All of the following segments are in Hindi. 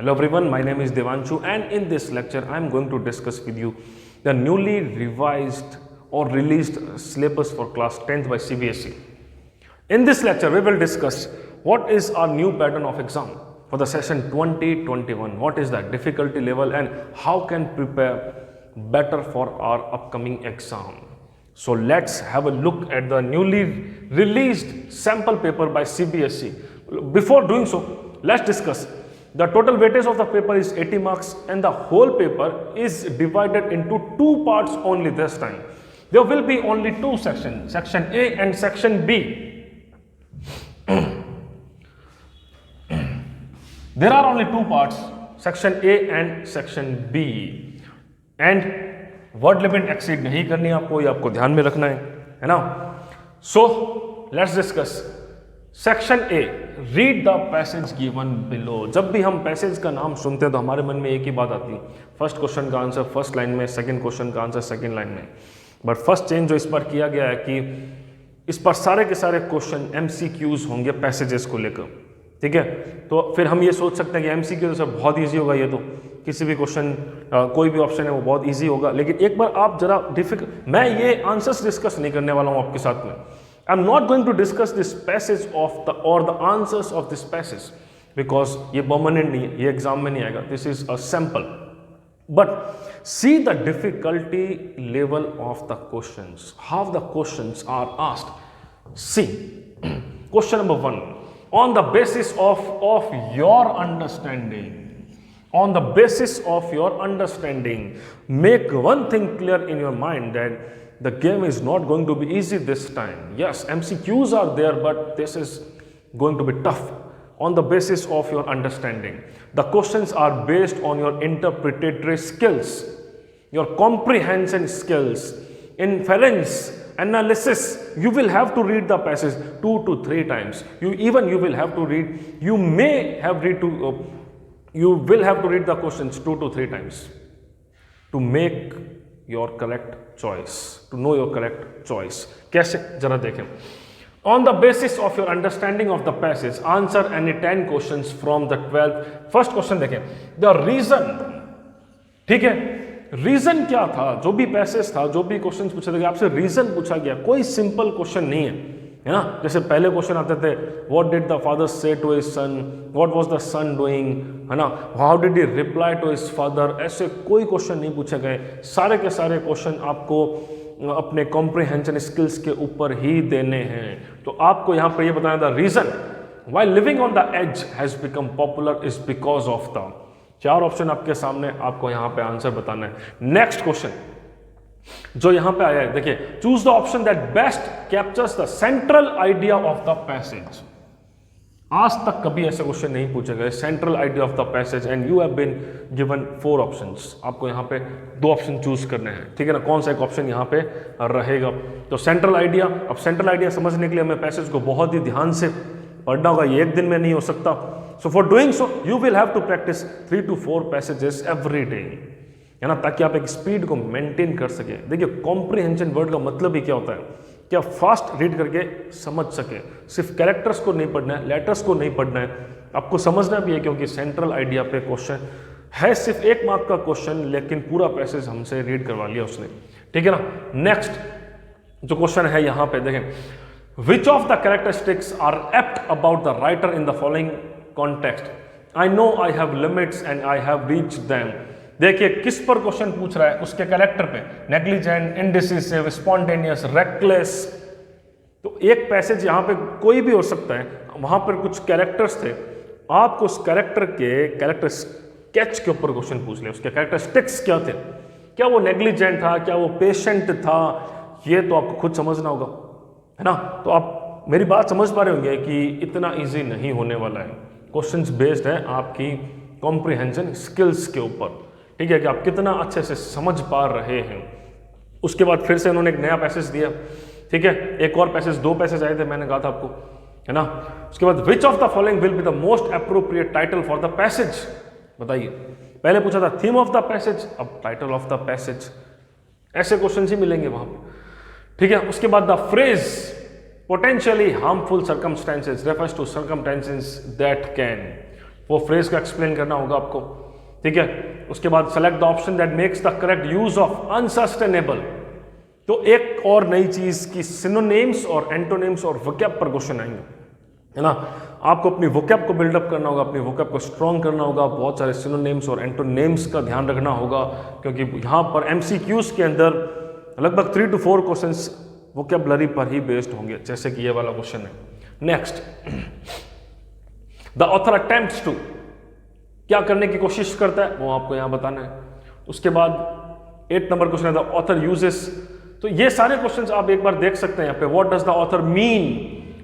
Hello everyone, my name is Devanshu and in this lecture I am going to discuss with you the newly revised or released syllabus for class 10th by CBSE. In this lecture we will discuss what is our new pattern of exam for the session 2021, what is that difficulty level and how can prepare better for our upcoming exam. So let's have a look at the newly released sample paper by CBSE. Before doing so, let's discuss. The total weightage of the paper is 80 marks and the whole paper is divided into two parts only this time. There will be only two sections, section A and section B. There are only two parts, section A and section B. And word limit exceed नहीं करनी आपको, ये आपको ध्यान में रखना है ना. So let's discuss section A. Read the passage given below. जब भी हम पैसेज का नाम सुनते हैं तो हमारे मन में एक ही बात आती है, फर्स्ट क्वेश्चन का आंसर फर्स्ट लाइन में, सेकंड क्वेश्चन का आंसर सेकंड लाइन में. बट फर्स्ट चेंज जो इस बार किया गया है कि इस पर सारे के सारे क्वेश्चन MCQs होंगे पैसेजेस को लेकर. ठीक है, तो फिर हम ये सोच सकते हैं कि MCQ तो बहुत ईजी होगा, ये तो किसी भी क्वेश्चन कोई भी ऑप्शन है वो बहुत इजी होगा. लेकिन एक बार आप जरा मैं ये आंसर्स डिस्कस नहीं करने वाला हूँ आपके साथ में. I am not going to discuss this passage of the और the answers of this passage because ये परमानेंट नहीं है, ये एग्जाम में नहीं आएगा. This is a sample. But see the difficulty level of the questions, how the questions are asked. See question number 1. On the basis of your understanding, on the basis of your understanding, make one thing clear in your mind that the game is not going to be easy this time. Yes, MCQs are there, but this is going to be tough. On the basis of your understanding, the questions are based on your interpretatory skills, your comprehension skills, inference, analysis. You will have to read the passage 2 to 3 times. You will have to read. You will have to read the questions 2 to 3 times to make your correct choice, to know your correct choice. कैसे जरा देखें. On the basis of your understanding of the passage, answer any 10 questions from the 12th. First question देखें. The reason. ठीक है, रीजन क्या था, जो भी पैसेज था, जो भी क्वेश्चन पूछे थे, आपसे रीजन पूछा गया. कोई सिंपल क्वेश्चन नहीं है ना. जैसे पहले क्वेश्चन आते थे, what did the father say to his son, what was the son doing, है ना, how did he reply to his father. ऐसे कोई क्वेश्चन नहीं पूछे गए. सारे के सारे क्वेश्चन आपको अपने कॉम्प्रिहेंशन स्किल्स के ऊपर ही देने हैं. तो आपको यहाँ पर ये बताना था, reason why living on the edge has become popular is because of the. 4 option आपके सामने, आपको यहां पे आंसर बताना है. नेक्स्ट क्वेश्चन जो यहां पे आया है, देखिए, choose the option that best captures the central idea of the passage. आज तक कभी ऐसे क्वेश्चन नहीं पूछे गए, central idea of the passage, and you have been given 4 options. आपको यहां पे 2 ऑप्शन चूज करने हैं. ठीक है ना, कौन सा एक ऑप्शन यहां पे रहेगा. तो सेंट्रल आइडिया. अब सेंट्रल आइडिया समझने के लिए हमें पैसेज को बहुत ही ध्यान से पढ़ना होगा, ये एक दिन में नहीं हो सकता. So for doing so, you will have to practice 3 to 4 passages every day, है ना, ताकि आप एक स्पीड को मेंटेन कर सके. देखिए, कॉम्प्रिहेंशन वर्ड का मतलब ही क्या होता है कि आप फास्ट रीड करके समझ सके. सिर्फ कैरेक्टर्स को नहीं पढ़ना है, लेटर्स को नहीं पढ़ना है, आपको समझना भी है, क्योंकि सेंट्रल आइडिया पे क्वेश्चन है. सिर्फ 1 मार्क का क्वेश्चन, लेकिन पूरा पैसेज हमसे रीड करवा लिया उसने. ठीक है ना. नेक्स्ट जो क्वेश्चन है यहाँ पे देखें, which of the characteristics are apt about the writer in the following context. I know I have limits and I have reached them. देखिए किस पर क्वेश्चन पूछ रहा है, उसके कैरेक्टर पे. Negligent, indecisive, spontaneous, reckless. तो एक पैसेज यहाँ पे कोई भी हो सकता है, वहां पर कुछ कैरेक्टर्स थे, आपको उस कैरेक्टर के कैरेक्टर स्केच के ऊपर क्वेश्चन पूछ ले. उसके कैरेक्टरिस्टिक्स क्या थे, क्या वो नेग्लिजेंट था, क्या वो पेशेंट था, ये तो आपको खुद समझना होगा, है ना. तो आप मेरी बात समझ पा रहे होंगे कि इतना ईजी नहीं होने वाला है. क्वेश्चंस बेस्ड है आपकी कॉम्प्रिहेंशन स्किल्स के ऊपर. ठीक है, कि आप कितना अच्छे से समझ पा रहे हैं. उसके बाद फिर से उन्होंने एक नया पैसेज दिया. ठीक है, एक और पैसेज, 2 पैसेज आए थे, मैंने कहा था आपको, है ना. उसके बाद विच of the following will be the most appropriate title for the passage. बताइए, पहले पूछा था थीम ऑफ द पैसेज, अब टाइटल ऑफ द पैसेज. ऐसे क्वेश्चन ही मिलेंगे वहां पर. ठीक है, उसके बाद the phrase potentially harmful circumstances refers to circumstances that can वो फ्रेज का एक्सप्लेन करना होगा आपको, ठीक है। उसके बाद select the option that makes the correct use of unsustainable. तो एक और नई चीज की सिनोनिम्स और एंटोनिम्स और वोकैब पर क्वेश्चन आएंगे, है ना। आपको अपनी वोकैब को बिल्डअप करना होगा, अपनी वोकैब को स्ट्रॉन्ग करना होगा, बहुत सारे सिनोनिम्स और एंटोनिम्स का ध्यान रखना होगा, क्योंकि यहाँ पर एमसीक्यूज के अंदर लगभग 3 to 4 क्वेश्चंस वोकैबुलरी पर ही बेस्ड होंगे, जैसे कि ये वाला क्वेश्चन है। Next, the author attempts to, क्या करने की कोशिश करता है वो आपको यहाँ बताना है। उसके बाद 8 नंबर क्वेश्चन है द ऑथर यूजेस। तो ये सारे क्वेश्चंस आप एक बार देख सकते हैं यहाँ पे। What does the author mean,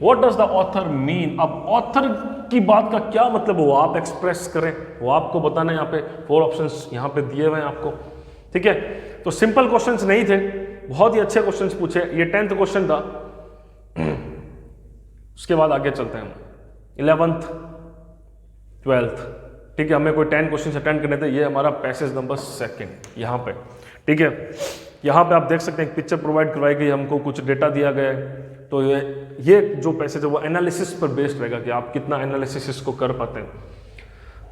what does the author mean. अब ऑथर की बात का क्या मतलब वो आप एक्सप्रेस करें, वो आपको बताना है। यहाँ पे 4 ऑप्शंस यहाँ पे दिए हुए हैं आपको, ठीक है। तो सिंपल क्वेश्चंस नहीं थे, बहुत ही अच्छे क्वेश्चंस पूछे। ये 10th क्वेश्चन था। उसके बाद आगे चलते हैं 11th 12th, ठीक है। हमें कोई 10 क्वेश्चन अटेंड करने थे। ये हमारा पैसेज नंबर 2 यहाँ पे, ठीक है। यहाँ पे आप देख सकते हैं पिक्चर प्रोवाइड करवाई गई, हमको कुछ डेटा दिया गया है। तो ये जो पैसेज है वो एनालिसिस पर बेस्ड रहेगा कि आप कितना एनालिसिस इसको कर पाते हैं।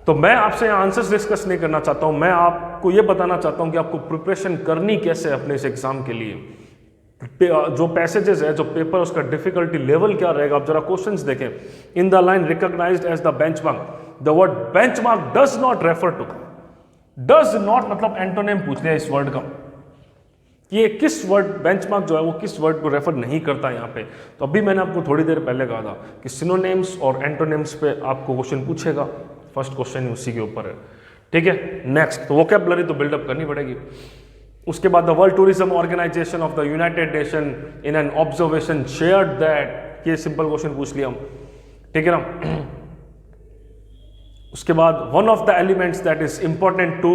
तो मैं आपसे यहाँ आंसर्स डिस्कस नहीं करना चाहता हूँ, मैं आपको ये बताना चाहता हूँ कि आपको प्रिपरेशन करनी कैसे है अपने इस एग्जाम के लिए। जो पैसेजेस है, जो पेपर, उसका डिफिकल्टी लेवल क्या रहेगा, आप जरा क्वेश्चंस देखें। In the line recognised as the benchmark, the word benchmark does not refer to, does not मतलब एंटोनिम पूछ लिया इस वर्ड का, कि ये किस वर्ड, बेंचमार्क जो है वो किस वर्ड को रेफर नहीं करता यहाँ पे। तो अभी मैंने आपको थोड़ी देर पहले कहा था कि सिनोनिम्स और एंटोनिम्स पे आपको क्वेश्चन पूछेगा, फर्स्ट क्वेश्चन उसी के ऊपर है, ठीक है। नेक्स्ट, तो वोकैबुलरी तो बिल्डअप करनी पड़ेगी। उसके बाद the world tourism organisation of the united nation in an observation shared that, ये सिंपल क्वेश्चन पूछ लिया हम, ठीक है ना। उसके बाद one of the elements that is important to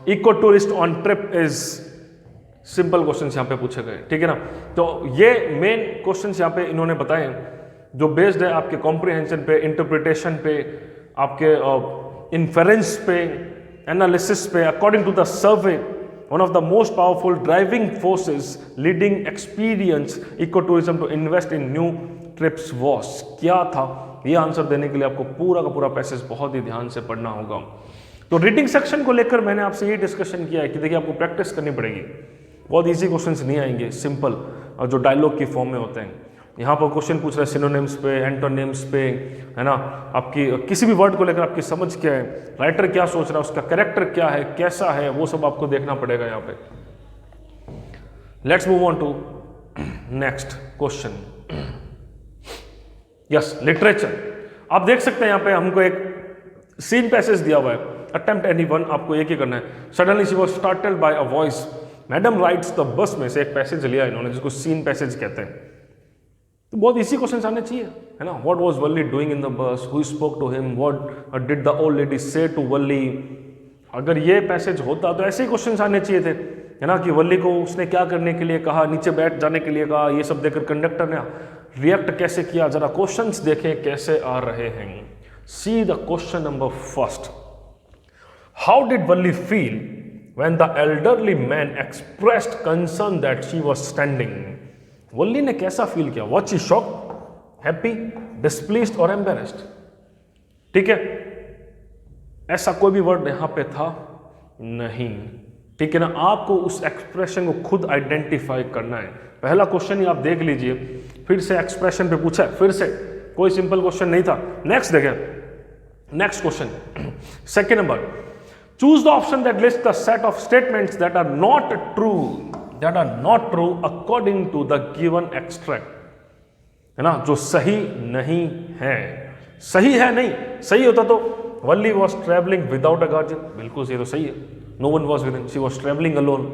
eco tourist on trip is, simple questions यहाँ पे पूछे गए, ठीक है ना। तो ये मेन क्वेश्चंस यहाँ पे इन्होंने बताए जो बेस्ड है आपके कॉम्प्रिहेंशन पे, इंटरप्रिटेशन पे, आपके इन्फेरेंस पे, एनालिसिस पे। According to the survey, one of the most powerful driving forces leading experience eco tourism to invest in new trips was, क्या था। ये आंसर देने के लिए आपको पूरा का पूरा पैसेज बहुत ही ध्यान से पढ़ना होगा। तो रीडिंग सेक्शन को लेकर मैंने आपसे ये डिस्कशन किया है कि देखिए आपको प्रैक्टिस करनी पड़ेगी, बहुत इजी क्वेश्चंस नहीं आएंगे, सिंपल और जो डायलॉग की फॉर्म में होते हैं। यहाँ पर क्वेश्चन पूछ रहे हैं सिनोनिम्स पे, एंटोनिम्स पे, है ना। आपकी किसी भी वर्ड को लेकर आपकी समझ क्या है, राइटर क्या सोच रहा है, उसका कैरेक्टर क्या है, कैसा है, वो सब आपको देखना पड़ेगा यहाँ पे। Let's move on to next question. Yes, literature. आप देख सकते हैं यहाँ पे हमको एक सीन पैसेज दिया हुआ है, अटेम्प्ट एनीवन, आपको एक ही करना है। Suddenly she was startled by a voice, madam writes the bus में से एक पैसेज लिया इन्होंने जिसको सीन पैसेज कहते हैं। तो बहुत इसी क्वेश्चन आने चाहिए, है ना। What was Valli doing in the bus, who spoke to him, what did the old lady say to Valli. अगर ये पैसेज होता तो ऐसे ही क्वेश्चन आने चाहिए थे, है ना, कि वल्ली को उसने क्या करने के लिए कहा, नीचे बैठ जाने के लिए कहा, ये सब देखकर कंडक्टर ने रिएक्ट कैसे किया। जरा क्वेश्चंस देखें कैसे आ रहे हैं। See the question number first, how did Valli feel when the elderly man expressed concern that she was standing। वल्ली ने कैसा फील किया, was she shocked, happy, displeased और embarrassed, ठीक है। ऐसा कोई भी वर्ड यहां पे था नहीं, ठीक है ना। आपको उस एक्सप्रेशन को खुद आइडेंटिफाई करना है। पहला क्वेश्चन ही आप देख लीजिए, फिर से एक्सप्रेशन पे पूछा है, फिर से कोई सिंपल क्वेश्चन नहीं था। नेक्स्ट देखें, next question, second number, choose the option that lists the set of statements that are not true according to the given extract, है ना, जो सही नहीं है। सही है नहीं, सही होता तो वल्ली was traveling without a guardian, बिल्कुल सही, तो सही है। no one was with him, she was traveling alone।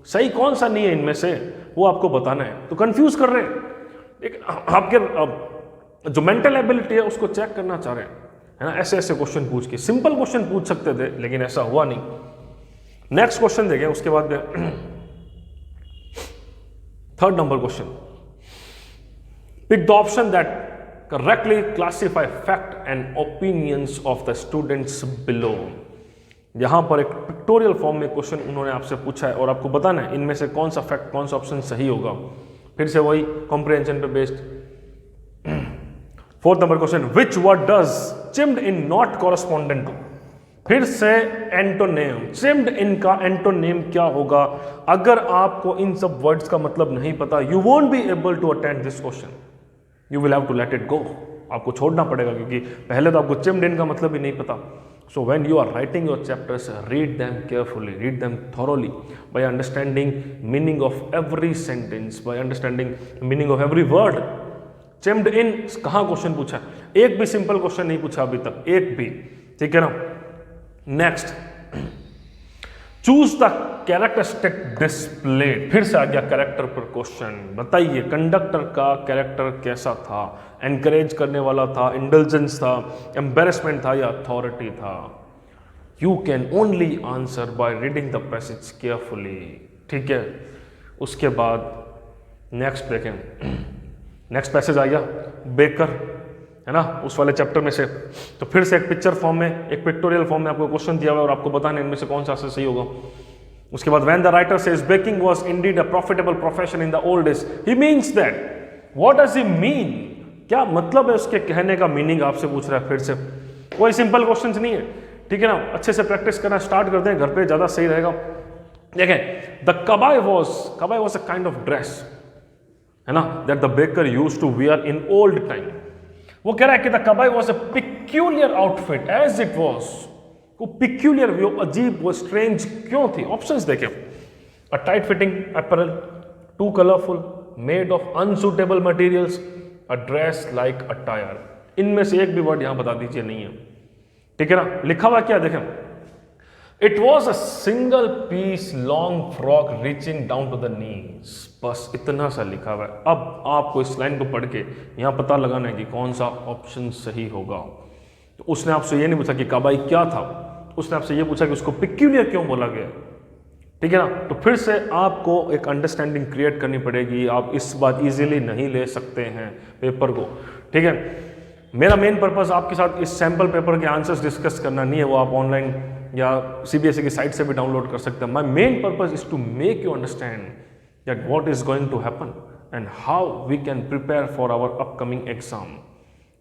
सही कौन सा नहीं है इनमें से, वो आपको बताना है। तो कंफ्यूज कर रहे हैं, एक आपके जो मेंटल एबिलिटी है उसको चेक करना चाह रहे हैं, है ना। ऐसे ऐसे क्वेश्चन पूछ के सिंपल क्वेश्चन पूछ सकते थे, लेकिन ऐसा हुआ नहीं। नेक्स्ट क्वेश्चन देखें, उसके बाद third number question, pick the option that correctly classify fact and opinions of the students below. यहां पर एक पिक्टोरियल फॉर्म में क्वेश्चन उन्होंने आपसे पूछा है और आपको बताना है इनमें से कौन सा फैक्ट, कौन सा ऑप्शन सही होगा। फिर से वही कॉम्प्रिहेंशन पे based. 4th number question, which word does chimed in not correspondent to? फिर से एंटोनेम, चिम्ड इन का एंटोनेम क्या होगा? अगर आपको इन सब वर्ड्स का मतलब नहीं पता, you won't be able to attend this question, you will have to let it go, आपको छोड़ना पड़ेगा, क्योंकि पहले तो आपको चिम्ड इन का मतलब ही नहीं पता. So when you are writing your chapters, read them carefully, read them thoroughly, by understanding meaning of every sentence, by understanding meaning of every word. Chimed in कहाँ क्वेश्चन पूछा? एक भी सिंपल क्वेश्चन नहीं पूछा अभी तक, एक भी. ठीक है ना? Next, choose the characteristic displayed. फिर से आ गया कैरेक्टर पर क्वेश्चन. बताइए कंडक्टर का कैरेक्टर कैसा था? एनकरेज करने वाला था, इंडल्जेंस था, एम्बेरसमेंट था या अथॉरिटी था? You can only answer by reading the passage carefully. ठीक है, उसके बाद नेक्स्ट देखें. नेक्स्ट पैसेज आ गया बेकर, है ना, उस वाले चैप्टर में से. तो फिर से एक पिक्चर फॉर्म में, एक पिक्टोरियल फॉर्म में आपको क्वेश्चन दिया हुआ है और आपको बताना इनमें से कौन सा सही होगा. उसके बाद when the writer says baking was indeed a profitable profession in the old days, he means that. What does he mean? क्या मतलब है उसके कहने का? मीनिंग आपसे पूछ रहा है. फिर से कोई सिंपल क्वेश्चन नहीं है. ठीक है ना, अच्छे से प्रैक्टिस करना स्टार्ट करते हैं घर पे, ज्यादा सही रहेगा. देखें, the kabai was a kind of dress, है ना, that the baker used to wear in old time. वो कह रहा है कि the kabai was a peculiar outfit as it was. वो पिक्यूलियर, वो अजीब, वो स्ट्रेंज क्यों थी? ऑप्शंस देखें. A tight fitting apparel, too colourful, made of unsuitable materials, a dress like attire. इनमें से एक भी वर्ड यहां बता दीजिए नहीं है. ठीक है ना, लिखा हुआ क्या देखें. It was a single piece long frock reaching down to the knees. बस इतना सा लिखा हुआ है. अब आपको इस लाइन को पढ़ के यहाँ पता लगाना है कि कौन सा ऑप्शन सही होगा. तो उसने आपसे ये नहीं पूछा कि कबाई क्या था, उसने आपसे ये पूछा कि उसको पिक्यूलियर क्यों बोला गया. ठीक है ना, तो फिर से आपको एक अंडरस्टैंडिंग क्रिएट करनी पड़ेगी. आप इस बार इजीली नहीं ले सकते हैं पेपर को. ठीक है, मेरा मेन पर्पस आपके साथ इस सैम्पल पेपर के आंसर्स डिस्कस करना नहीं है, वो आप ऑनलाइन या CBSE की साइट से भी डाउनलोड कर सकते हैं. My main purpose is to make you understand that what is going to happen and how we can prepare for our upcoming exam.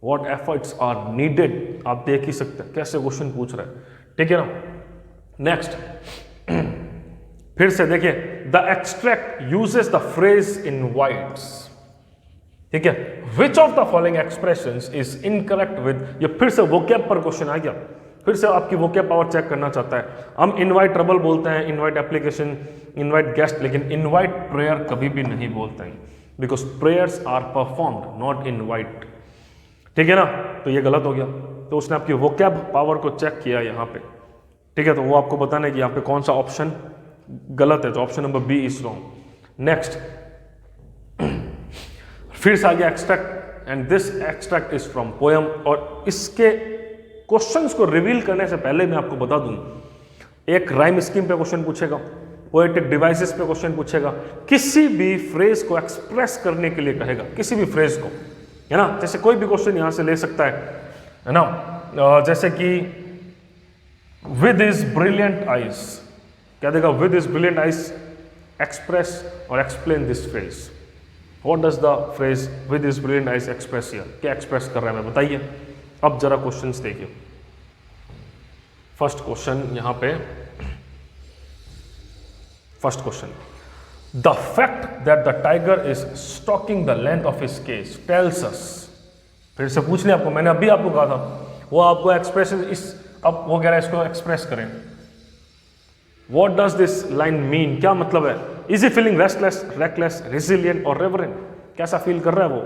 What efforts are needed. आप देख ही सकते हैं कैसे क्वेश्चन पूछ रहे हैं. ठीक है ना. नेक्स्ट, फिर से देखिए, the extract uses the phrase invites. ठीक है, which of the following expressions is incorrect with. ये फिर से वोकैब पर क्वेश्चन आ गया. फिर से आपकी वोकैब पावर चेक करना चाहता है. हम इनवाइट ट्रबल बोलते हैं, इनवाइट एप्लीकेशन, इनवाइट गेस्ट, लेकिन इनवाइट प्रेयर कभी भी नहीं बोलते हैं, because prayers are performed not invite. ठीक है ना, तो ये गलत हो गया. तो उसने आपकी वोकैब पावर को चेक किया यहाँ पे. ठीक है, तो वो आपको बताना है कि यहाँ पे कौन सा ऑप्शन गलत है. तो option number B is wrong. Next, फिर से आ गया extract, and this extract is from poem. और इसके क्वेश्चंस को रिवील करने से पहले मैं आपको बता दूं, एक राइम स्कीम पे क्वेश्चन पूछेगा, पोएटिक डिवाइसेस पे क्वेश्चन पूछेगा, किसी भी फ्रेज को एक्सप्रेस करने के लिए कहेगा, किसी भी फ्रेज को, है ना. जैसे कोई भी क्वेश्चन यहां से ले सकता है ना. जैसे कि विद इज ब्रिलियंट आइज, क्या देगा? With his brilliant eyes express और explain this phrase. What does the phrase with his brilliant eyes express here? क्या एक्सप्रेस कर रहा है मैं, बताइए. अब जरा क्वेश्चंस देखिए. फर्स्ट क्वेश्चन यहां पे, first question, the fact that the tiger is stalking the length of his cage tells us. फिर से पूछ लिया आपको, मैंने अभी आपको कहा था, वो आपको एक्सप्रेशन इस, अब वो कह रहा है इसको एक्सप्रेस करें. What does this line mean? क्या मतलब है? Is he feeling restless, reckless, resilient और रेवरेंट? कैसा फील कर रहा है वो?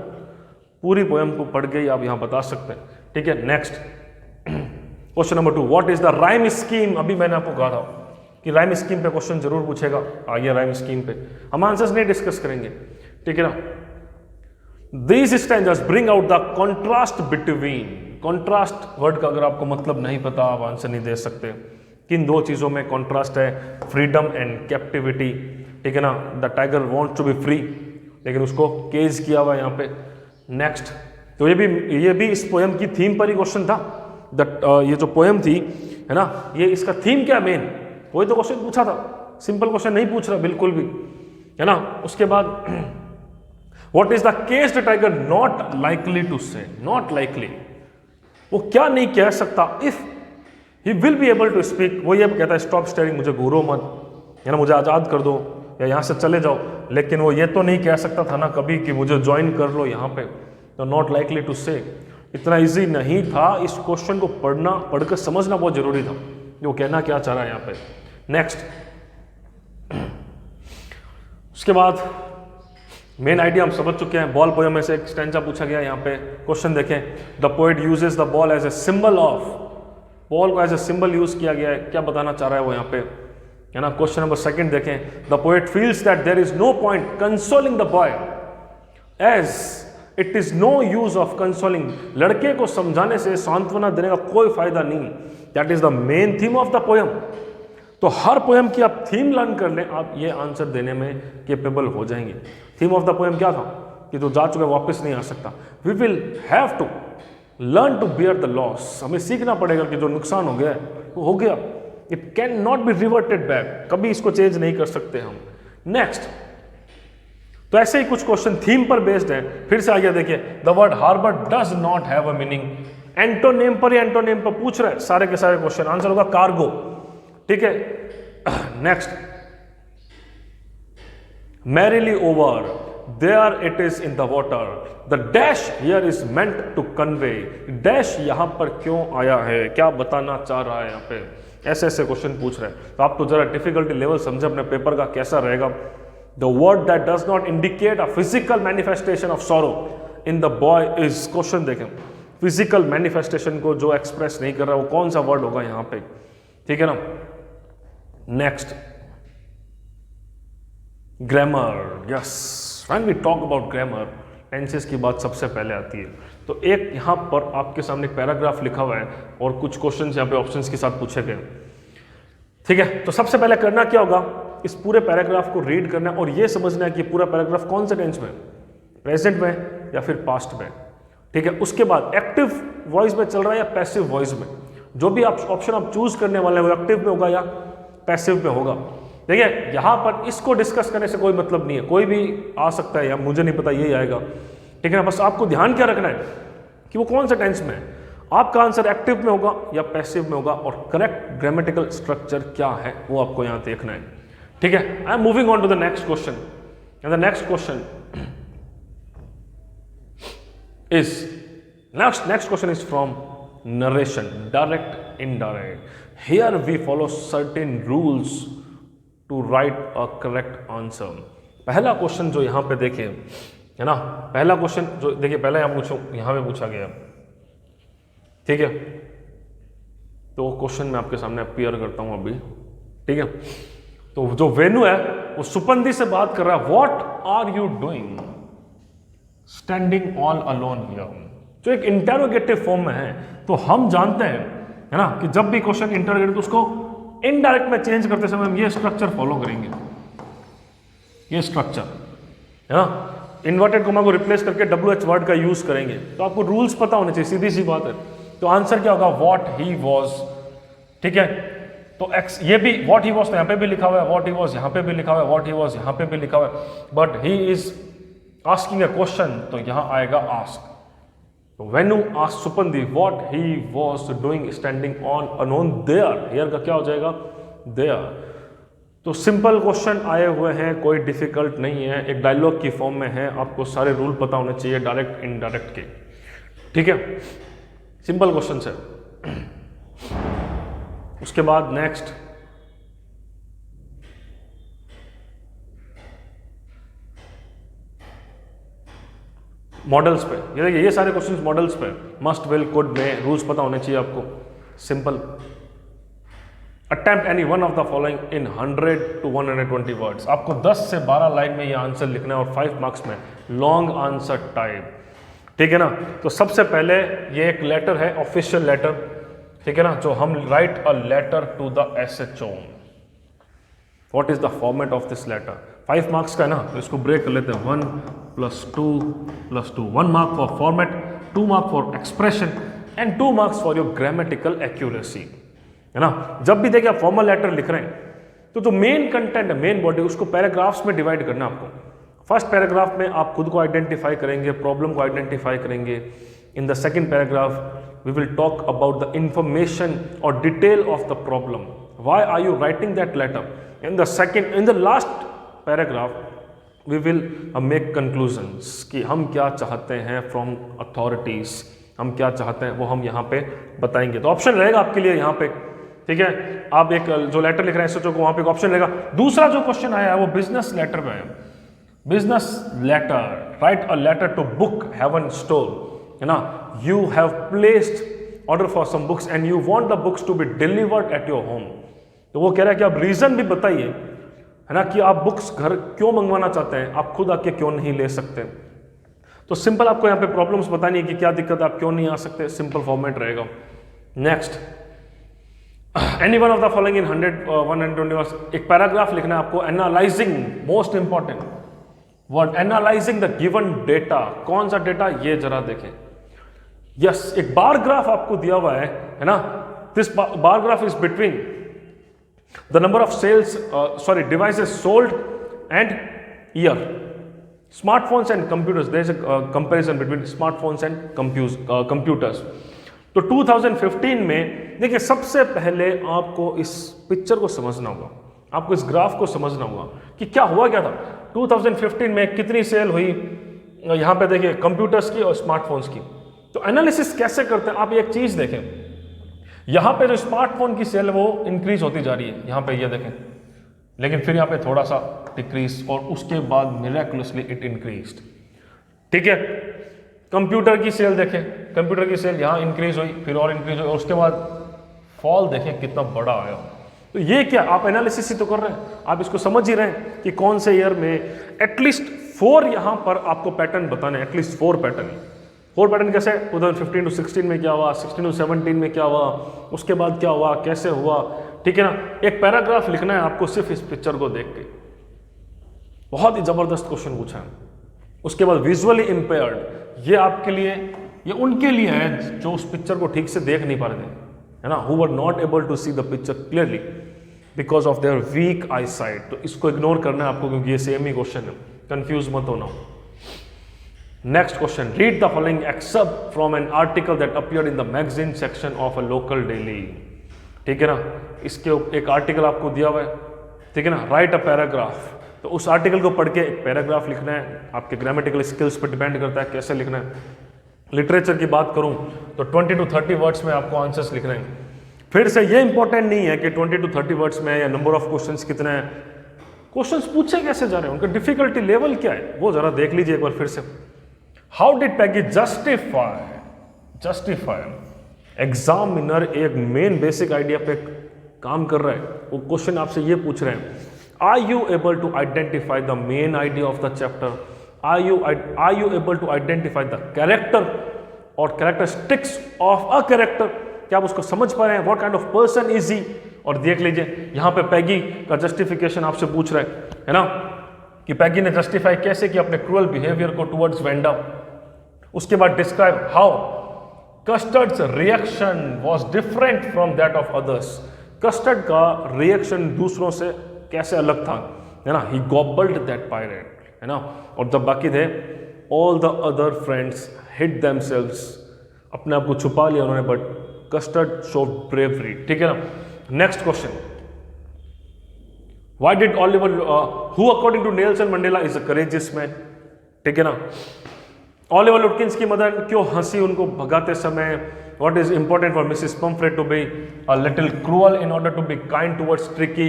पूरी पोएम को पढ़ के ही आप यहां बता सकते हैं. ठीक है, next question number 2, what is the rhyme scheme? अभी मैंने आपको कहा था कि राइम स्कीम पे क्वेश्चन जरूर पूछेगा. आइए राइम स्कीम पे हम आंसर्स नहीं डिस्कस करेंगे. ठीक है ना. These stanzas bring out the contrast between. Contrast word का अगर आपको मतलब नहीं पता, आप आंसर नहीं दे सकते. किन दो चीजों में कॉन्ट्रास्ट है? Freedom and captivity. ठीक है ना. The tiger wants to be free, लेकिन उसको केज किया हुआ यहाँ पे. नेक्स्ट, तो ये भी इस पोएम की थीम पर ही क्वेश्चन था. ये जो पोएम थी, है ना, ये इसका थीम क्या मेन, वही तो क्वेश्चन पूछा था. सिंपल क्वेश्चन नहीं पूछ रहा बिल्कुल भी, है ना. उसके बाद what is the caged tiger not likely to say, not likely, वो क्या नहीं कह सकता if he will be able to speak, वो ये कहता है स्टॉप स्टेयरिंग, मुझे घूरो मत, या ना मुझे आज़ाद कर दो या यहाँ से चले जाओ, लेकिन वो ये तो नहीं कह सकता था ना कभी कि मुझे ज्वाइन कर लो यहाँ पे, तो नॉट लाइकली टू से। इतना इजी नहीं था, इस क्वेश्चन को पढ़कर समझना बहुत जरूरी था जो कहना क्या चाह रहा है यहाँ पे। नेक्स्ट, उसके बाद मेन आइडिया हम समझ चुके हैं। बॉल पोयम में से एक स्टैंजा पूछा गया यहाँ पे। क्वेश्चन देखें, the poet uses the ball as a symbol of, ball को एज ए सिंबल यूज किया गया है, क्या बताना चाह रहा है वो यहाँ पे, है ना। क्वेश्चन नंबर सेकंड देखें, the poet feels that there is no point consoling the boy as it is no use of consoling, लड़के को समझाने से, सांत्वना देने का कोई फायदा नहीं, that is the main theme of the poem. तो हर पोयम की आप थीम लर्न कर लें, आप ये आंसर देने में केपेबल हो जाएंगे। थीम ऑफ द पोयम क्या था कि जो जा चुका वापस नहीं आ सकता। We will have to learn to bear the loss, हमें सीखना पड़ेगा कि जो नुकसान हो गया है वो हो गया, it can not be reverted back, कभी इसको चेंज नहीं कर सकते हम। नेक्स्ट, तो ऐसे ही कुछ क्वेश्चन थीम पर बेस्ड है। फिर से आगे देखिए, the word harbour does not have a meaning, antonym पर या एंटोनेम पर पूछ रहे हैं सारे के सारे क्वेश्चन, आंसर होगा कार्गो, ठीक है। Next, merrily over, there it is in the water, the dash here is meant to convey, dash यहां पर क्यों आया है, क्या बताना चाह रहा है यहाँ पे, ऐसे ऐसे क्वेश्चन पूछ रहे हैं। तो आप तो जरा डिफिकल्टी लेवल समझे अपने पेपर का कैसा रहेगा। The word that does not indicate a physical manifestation of sorrow in the boy is, question देखें, फिजिकल मैनिफेस्टेशन को जो एक्सप्रेस नहीं कर रहा वो कौन सा वर्ड होगा यहाँ पे, ठीक है ना। Next, grammar, yes, when we talk about grammar, tenses की बात सबसे पहले आती है। तो एक यहाँ पर आपके सामने एक पैराग्राफ लिखा हुआ है और कुछ क्वेश्चंस यहाँ पे ऑप्शंस के साथ पूछे गए, ठीक है। तो सबसे पहले करना क्या होगा, इस पूरे पैराग्राफ को रीड करना है और ये समझना है कि पूरा पैराग्राफ कौन से टेंस में, प्रेजेंट में या फिर पास्ट में, ठीक है। उसके बाद एक्टिव वॉइस में चल रहा है या पैसिव वॉइस में, जो भी आप ऑप्शन आप चूज करने वाले हैं वो एक्टिव में होगा या पैसिव में होगा। देखिए यहाँ पर इसको डिस्कस करने से कोई मतलब नहीं है, कोई भी आ सकता है या मुझे नहीं पता यही आएगा, ठीक है ना। बस आपको ध्यान क्या रखना है कि वो कौन सा टेंस में है, आपका आंसर एक्टिव में होगा या पैसिव में होगा और करेक्ट ग्रामेटिकल स्ट्रक्चर क्या है वो आपको यहाँ देखना है, ठीक है। I am moving on to the next question, and the next question is, next question is from narration, direct indirect. Here we follow certain rules to write a correct answer. पहला क्वेश्चन जो यहाँ पे देखे है ना, पहला क्वेश्चन जो देखिए पहले यहाँ पे पूछा गया, ठीक है। तो क्वेश्चन मैं आपके सामने अपीयर करता हूँ अभी, ठीक है। तो जो वेनु है वो सुपंदी से बात कर रहा है, what are you doing standing all alone here, जो एक इंटरोगेटिव फॉर्म में है। तो हम जानते हैं है ना कि जब भी क्वेश्चन इंटरोगेटिव तो उसको इनडायरेक्ट में चेंज करते समय हम ये स्ट्रक्चर फॉलो करेंगे, ये स्ट्रक्चर है ना, इन्वर्टेड कोमा को रिप्लेस करके WH वर्ड का यूज करेंगे। तो आपको रूल्स पता होने चाहिए, सीधी सी बात है। तो आंसर क्या होगा, व्हाट ही वॉज, ठीक है। तो एक्स, ये भी व्हाट ही वॉज तो यहाँ पे भी लिखा हुआ है, व्हाट ही वॉज यहाँ पे भी लिखा हुआ है, व्हाट ही वॉज यहाँ पे भी लिखा हुआ है, but he is asking a question, तो यहाँ आएगा आस्क। तो when you ask Supandi what he was doing standing on unknown there, here का क्या हो जाएगा, देयर। तो सिंपल क्वेश्चन आए हुए हैं, कोई डिफिकल्ट नहीं है, एक डायलॉग की फॉर्म में है, आपको सारे रूल पता होने चाहिए डायरेक्ट इनडायरेक्ट के, ठीक है। सिंपल क्वेश्चन है। उसके बाद नेक्स्ट, मॉडल्स पे, ये देखिए ये सारे क्वेश्चंस मॉडल्स पे, मस्ट विल कुड में, रूल्स पता होने चाहिए आपको। Simple, attempt any one of the following in 100 to 120 words. आपको 10 से 12 लाइन में ये आंसर लिखना है और 5 मार्क्स में, लॉन्ग आंसर टाइप, ठीक है ना। तो सबसे पहले ये एक लेटर है, ऑफिशियल लेटर, ठीक है ना, जो हम write a letter to the SHO। What is the format of this letter, 5 marks का है ना, तो इसको ब्रेक कर लेते हैं, 1 + 2 + 2, 1 mark for format, 2 mark for expression and 2 marks for your grammatical accuracy, है ना। जब भी देखिए आप फॉर्मल लेटर लिख रहे हैं तो जो मेन कंटेंट है, मेन बॉडी, उसको पैराग्राफ्स में डिवाइड करना है आपको। फर्स्ट पैराग्राफ में आप खुद को आइडेंटिफाई करेंगे, प्रॉब्लम को आइडेंटिफाई करेंगे. In the second paragraph we will talk about the information और detail of the problem. Why are you writing that letter? In the last paragraph we will make conclusions कि हम क्या चाहते हैं फ्रॉम अथॉरिटीज, हम क्या चाहते हैं वो हम यहाँ पे बताएंगे. तो ऑप्शन रहेगा आपके लिए यहाँ पे, ठीक है. आप एक जो लेटर लिख रहे हैं सोचो, वहाँ पे एक ऑप्शन रहेगा. दूसरा जो क्वेश्चन आया है वो बिजनेस लेटर में है. Business letter, write a letter to book heaven store, है ना. You have placed order for some books and you want the books to be delivered at your home. तो वो कह रहा है कि आप रीजन भी बताइए, है ना, कि आप बुक्स घर क्यों मंगवाना चाहते हैं, आप खुद आके क्यों नहीं ले सकते. तो सिंपल आपको यहाँ पे प्रॉब्लम्स बतानी है कि क्या दिक्कत है, आप क्यों नहीं आ सकते. सिंपल फॉर्मेट रहेगा. Next, any one of the following in 120 words. एक पैराग्राफ लिखना है आपको. Analysing, most important word, analysing the given data. कौन सा डेटा, ये जरा देखें. यस, एक बार ग्राफ आपको दिया हुआ है ना. This bar graph is between the number of sales, devices sold and year. Smartphones and computers, there is a comparison between smartphones and computers. तो 2015 में देखिए, सबसे पहले आपको इस पिक्चर को समझना होगा, आपको इस ग्राफ को समझना होगा कि क्या हुआ क्या था. 2015 में कितनी सेल हुई, यहाँ पे देखिए कंप्यूटर्स की और स्मार्टफोन्स की. तो एनालिसिस कैसे करते हैं आप, एक चीज देखें. यहाँ पे जो स्मार्टफोन की सेल वो इंक्रीज होती जा रही है, यहाँ पे ये देखें, लेकिन फिर यहाँ पे थोड़ा सा डिक्रीज और उसके बाद मिरेकुलसली इट इंक्रीज्ड. ठीक है. कंप्यूटर की सेल देखें, कंप्यूटर की सेल यहाँ इंक्रीज हुई, फिर और इंक्रीज हुई और उसके बाद फॉल देखें कितना बड़ा आया. तो ये क्या, आप एनालिसिस ही तो कर रहे हैं, आप इसको समझ ही रहे हैं कि कौन से ईयर में एटलीस्ट 4 यहाँ पर आपको पैटर्न बताने, एटलीस्ट 4 पैटर्न. 4 पैटर्न कैसे, 2015 to 16 में क्या हुआ, 16 to 17 में क्या हुआ, उसके बाद क्या हुआ, कैसे हुआ. ठीक है ना. एक पैराग्राफ लिखना है आपको सिर्फ इस पिक्चर को देख के. बहुत ही जबरदस्त क्वेश्चन पूछा है. उसके बाद विजुअली इंपेयर्ड, ये आपके लिए, ये उनके लिए है जो उस पिक्चर को ठीक से देख नहीं पा रहे थे, है ना, who were not able to see the picture clearly because of their weak eyesight. तो इसको इग्नोर करना है आपको क्योंकि ये सेम ही क्वेश्चन है, कंफ्यूज मत होना. Next question, read the following excerpt from an article that appeared in the magazine section of a local daily. ठीक है ना. इसके एक आर्टिकल आपको दिया हुआ है, ठीक है ना. Right a paragraph. तो उस आर्टिकल को पढ़ के एक पैराग्राफ लिखना है. आपके ग्रामेटिकल स्किल्स पर डिपेंड करता है कैसे लिखना है. लिटरेचर की बात करूं तो 20 to 30 वर्ड्स में आपको आंसर्स लिखने हैं. फिर से ये इंपॉर्टेंट नहीं है कि 20 to 30 वर्ड्स में या नंबर ऑफ क्वेश्चंस कितने हैं, क्वेश्चंस पूछे कैसे जा रहे हैं, उनका डिफिकल्टी लेवल क्या है, वो जरा देख लीजिए एक बार फिर से. How did Peggy justify. Examiner एक मेन बेसिक आइडिया पे काम कर रहा है. वो क्वेश्चन आपसे ये पूछ रहे हैं, are you able to identify the main idea of the chapter, are you able to identify the character और कैरेक्टरिस्टिक्स ऑफ अ कैरेक्टर. क्या आप उसको समझ पा रहे हैं, what kind of person is he. और देख लीजिए यहाँ पे पैगी का जस्टिफिकेशन आपसे पूछ रहा है ना, कि पैगी ने जस्टिफाई कैसे किया अपने क्रूअल बिहेवियर को टुवर्ड्स वेंडा. उसके बाद describe how Custard's reaction was different from that of others. Custard का रिएक्शन दूसरों से कैसे अलग था, है ना. ही गॉबल्ड दैट पायरेट, है ना. और जब बाकी थे, all the other friends hid themselves, अपने आप को छुपा लिया उन्होंने, बट कस्टर्ड शो ब्रेवरी. ठीक है ना. Next question, why did Oliver who according to Nelson Mandela is a courageous man. ठीक है ना. ऑलिवर लुटकिंस की मदर क्यों हंसी उनको भगाते समय. What is important for Mrs. Pomfret to be a little cruel in order to be kind towards Tricky.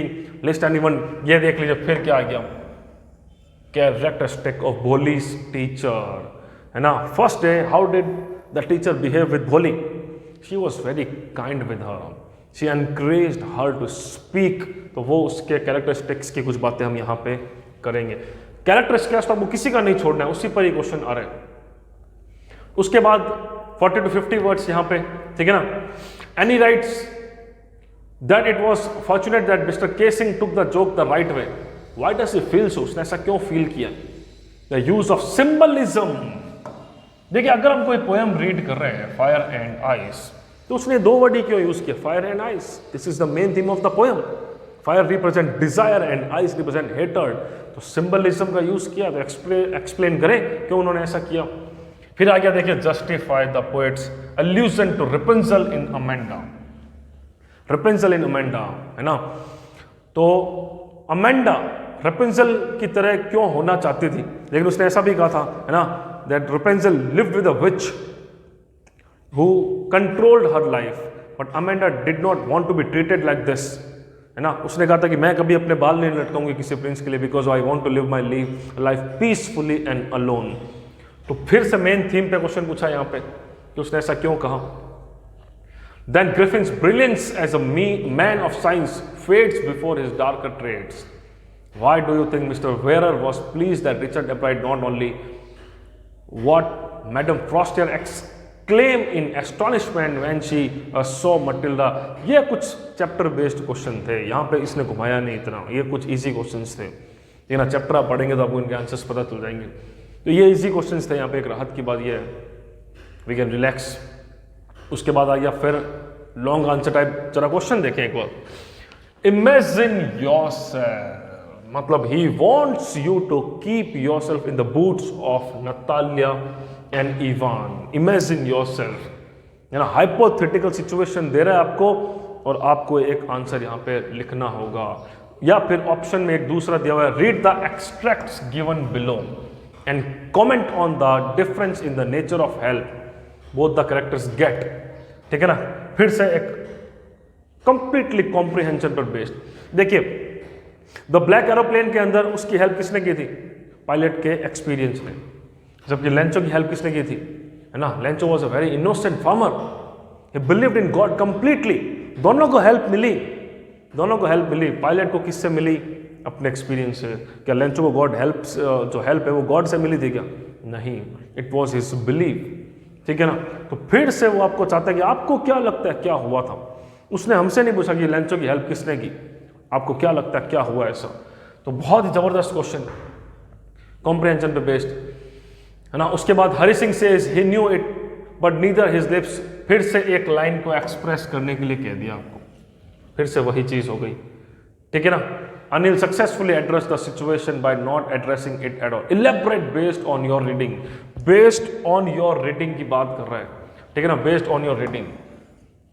List anyone. ये देख लीजिए फिर क्या आ गया. Characteristic of Bholi's teacher, है ना. First day, how did the teacher behave with Bholi? She was very kind with her. She encouraged her to speak. तो वो उसके characteristics की कुछ बातें हम यहाँ पे करेंगे. Characteristics आपको किसी का नहीं छोड़ना है, उसी पर ही क्वेश्चन आ रहे हैं. उसके बाद 40 to 50 वर्ड्स यहाँ पे. ठीक है ना. Annie writes that it was fortunate that mister K Singh took the joke the right way. Why does he feel so, उसने ऐसा क्यों फील किया. The use of symbolism. देखिए अगर हम कोई पोएम रीड कर रहे हैं, फायर एंड आइस, तो उसने 2 वर्ड ही क्यों यूज किया, fire and ice. This is the main theme of the poem, fire represent desire and eyes represent hatred, तो सिंबलिज्म का यूज किया, तो एक्सप्लेन करें क्यों उन्होंने ऐसा किया। फिर आ गया देखिए, justify the poets allusion to Rapunzel in Amanda, Rapunzel in Amanda, है ना। तो अमेंडा Rapunzel की तरह क्यों होना चाहती थी, लेकिन उसने ऐसा भी कहा था, है ना, that Rapunzel lived with a witch who controlled her life, but Amanda did not want to be treated like this, है ना। उसने कहा था कि मैं कभी अपने बाल नहीं लटकाऊंगी किसी प्रिंस के लिए, because I want to live my life peacefully and alone. तो फिर से मेन थीम पे क्वेश्चन पूछा यहाँ पे कि उसने ऐसा क्यों कहा। Then Griffin's brilliance as a man of science fades before his darker traits. Why do you think Mr. Werer was pleased that Richard applied not only what Madame Frostier exclaimed in astonishment when she saw Matilda? ये कुछ चैप्टर बेस्ड क्वेश्चन थे, यहाँ पे इसने घुमाया नहीं इतना, ये कुछ इजी क्वेश्चंस थे, लेकिन आप चैप्टर आप पढ़ेंगे तो आपको इनके आंसर्स पता चल जाएंगे। तो ये इजी क्वेश्चंस थे, यहाँ पे एक राहत की बात ये है, वी कैन रिलैक्स। उसके बाद आ गया फिर लॉन्ग आंसर टाइप, जरा क्वेश्चन देखें एक बार। इमेजिन योरसेल्फ, मतलब he wants you to keep yourself in the boots of Natalia and Ivan. Imagine yourself, है ना, हाइपोथेटिकल सिचुएशन दे रहा है आपको और आपको एक आंसर यहाँ पे लिखना होगा, या फिर ऑप्शन में एक दूसरा दिया हुआ है, read the extracts given below and comment on the difference in the nature of help both the characters get. ठीक है ना, फिर से एक कंप्लीटली कॉम्प्रिहेंशन पर बेस्ड। देखिए, द ब्लैक एरोप्लेन के अंदर उसकी हेल्प किसने की थी, पायलट के एक्सपीरियंस ने, जबकि लेंचो की हेल्प किसने की थी, है ना, Lencho was a very innocent farmer, he believed in God completely. दोनों को हेल्प मिली, दोनों को हेल्प मिली। पायलट को किससे मिली, अपने एक्सपीरियंस से। क्या लेंचो को गॉड हेल्प, जो हेल्प है वो गॉड से मिली थी क्या, नहीं, इट वॉज हिज बिलीव। ठीक है ना, तो फिर से वो आपको चाहता है कि आपको क्या लगता है क्या हुआ था। उसने हमसे नहीं पूछा कि लेंचो की हेल्प किसने की, आपको क्या लगता है क्या हुआ ऐसा। तो बहुत ही जबरदस्त क्वेश्चन, कॉम्प्रिहेंशन पे बेस्ड, है ना। उसके बाद Hari Singh says he knew it but neither his lips, फिर से एक लाइन को एक्सप्रेस करने के लिए कह दिया आपको, फिर से वही चीज हो गई। ठीक है ना, Anil successfully address the situation by not addressing it at all. Elaborate based on your reading, based on your reading की बात कर रहा है। ठीक है ना, बेस्ड ऑन योर रीडिंग,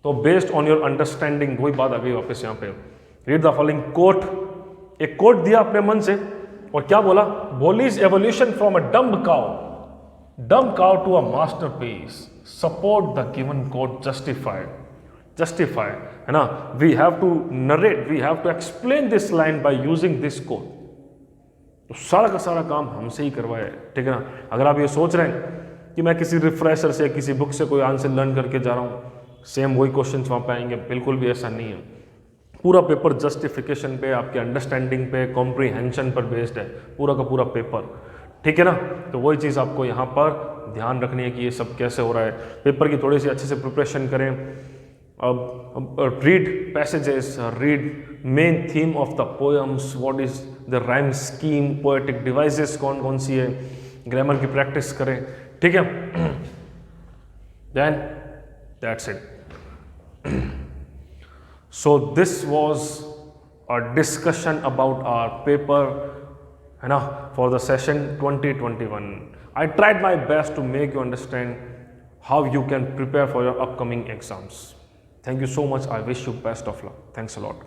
तो बेस्ड ऑन योर अंडरस्टैंडिंग, वही बात आ गई वापस यहाँ पे। रीड द फॉलोइंग कोट, एक कोट दिया अपने मन से और क्या बोला, Bholi's evolution from a dumb cow to a masterpiece, support the given quote, justify, है ना, we have to narrate, we have to explain this line by using this quote. तो सारा का सारा काम हमसे ही करवाया है। ठीक है ना, अगर आप ये सोच रहे हैं कि मैं किसी रिफ्रेशर से, किसी बुक से कोई आंसर लर्न करके जा रहा हूँ, सेम वही क्वेश्चंस वहाँ पे आएंगे, बिल्कुल भी ऐसा नहीं है। पूरा पेपर जस्टिफिकेशन पे, आपके अंडरस्टैंडिंग पे, कॉम्प्रिहेंशन पर बेस्ड है पूरा का पूरा पेपर। ठीक है ना, तो वही चीज़ आपको यहाँ पर ध्यान रखनी है कि ये सब कैसे हो रहा है। पेपर की थोड़ी सी अच्छे से प्रिपरेशन करें। अब read passages, read main theme of the poems, what is the rhyme scheme, poetic devices कौन कौन सी है, ग्रामर की प्रैक्टिस करें। ठीक है, then that's it. So this was a discussion about our paper, है ना, for the session 2021. I tried my best to make you understand how you can prepare for your upcoming exams. Thank you so much. I wish you best of luck. Thanks a lot.